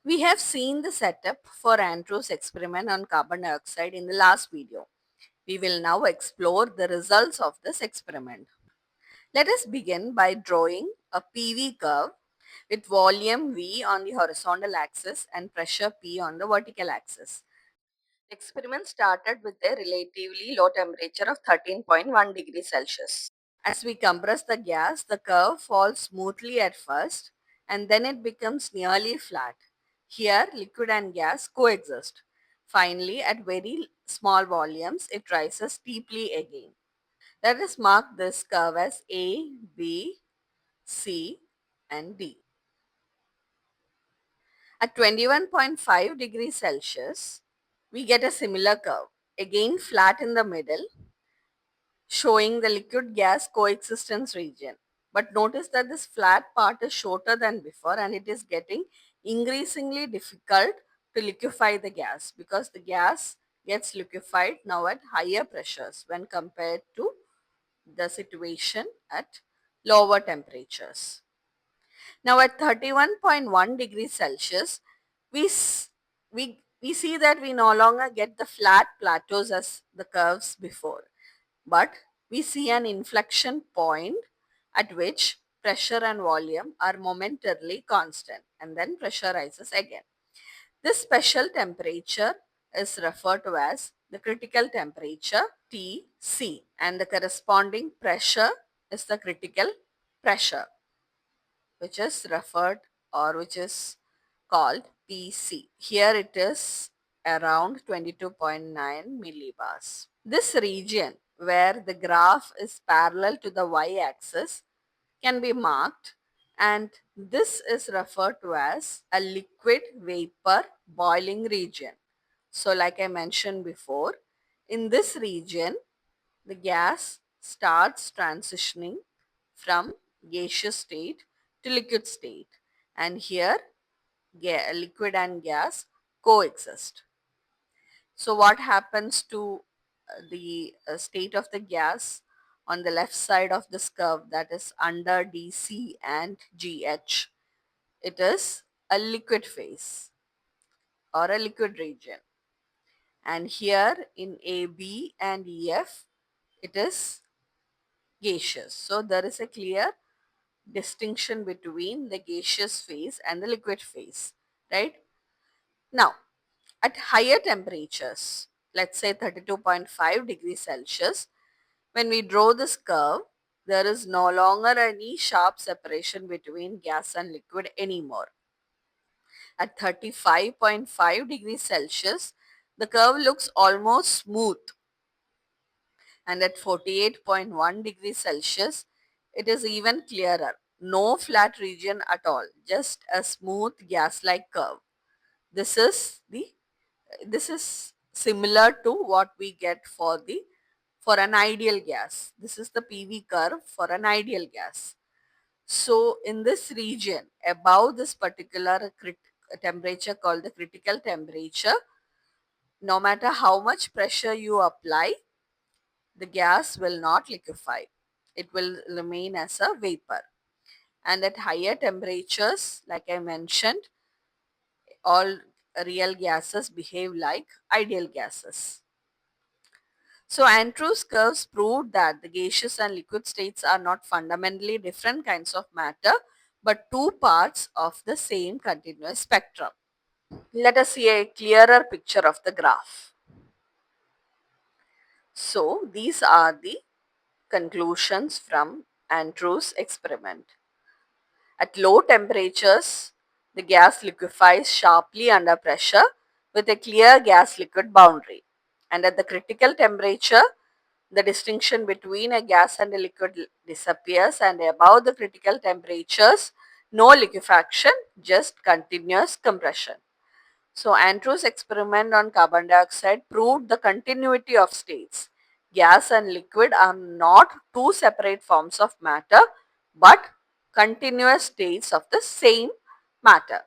We have seen the setup for Andrew's experiment on carbon dioxide in the last video. We will now explore the results of this experiment. Let us begin by drawing a PV curve with volume V on the horizontal axis and pressure P on the vertical axis. The experiment started with a relatively low temperature of 13.1 degrees Celsius. As we compress the gas, the curve falls smoothly at first and then it becomes nearly flat. Here, liquid and gas coexist. Finally, at very small volumes, it rises steeply again. Let us mark this curve as A, B, C, and D. At 21.5 degrees Celsius, we get a similar curve, again flat in the middle, showing the liquid gas coexistence region. But notice that this flat part is shorter than before and it is getting increasingly difficult to liquefy the gas because the gas gets liquefied now at higher pressures when compared to the situation at lower temperatures. Now at 31.1 degrees Celsius, we see that we no longer get the flat plateaus as the curves before, but we see an inflection point at which pressure and volume are momentarily constant and then pressure rises again. This special temperature is referred to as the critical temperature Tc and the corresponding pressure is the critical pressure, which is referred or which is called PC. Here it is around 22.9 millibars. This region where the graph is parallel to the y-axis can be marked and this is referred to as a liquid vapor boiling region. So like I mentioned before, in this region, the gas starts transitioning from gaseous state to liquid state and here liquid and gas coexist. So what happens to the state of the gas on the left side of this curve, that is under DC and GH? It is a liquid phase or a liquid region. And here in AB and EF, it is gaseous. So there is a clear distinction between the gaseous phase and the liquid phase, right? Now, at higher temperatures, let's say 32.5 degrees Celsius, when we draw this curve, there is no longer any sharp separation between gas and liquid anymore. At 35.5 degrees Celsius, the curve looks almost smooth, and at 48.1 degrees Celsius, it is even clearer. No flat region at all, just a smooth gas-like curve. This is the this is similar to what we get for an ideal gas. This is the PV curve for an ideal gas. So in this region, above this particular temperature called the critical temperature, no matter how much pressure you apply, the gas will not liquefy. It will remain as a vapor. And at higher temperatures, like I mentioned, all real gases behave like ideal gases. So Andrews curves proved that the gaseous and liquid states are not fundamentally different kinds of matter, but two parts of the same continuous spectrum. Let us see a clearer picture of the graph. So these are the conclusions from Andrews experiment. At low temperatures, the gas liquefies sharply under pressure with a clear gas-liquid boundary. And at the critical temperature, the distinction between a gas and a liquid disappears, and above the critical temperatures, no liquefaction, just continuous compression. So Andrews' experiment on carbon dioxide proved the continuity of states. Gas and liquid are not two separate forms of matter, but continuous states of the same matter.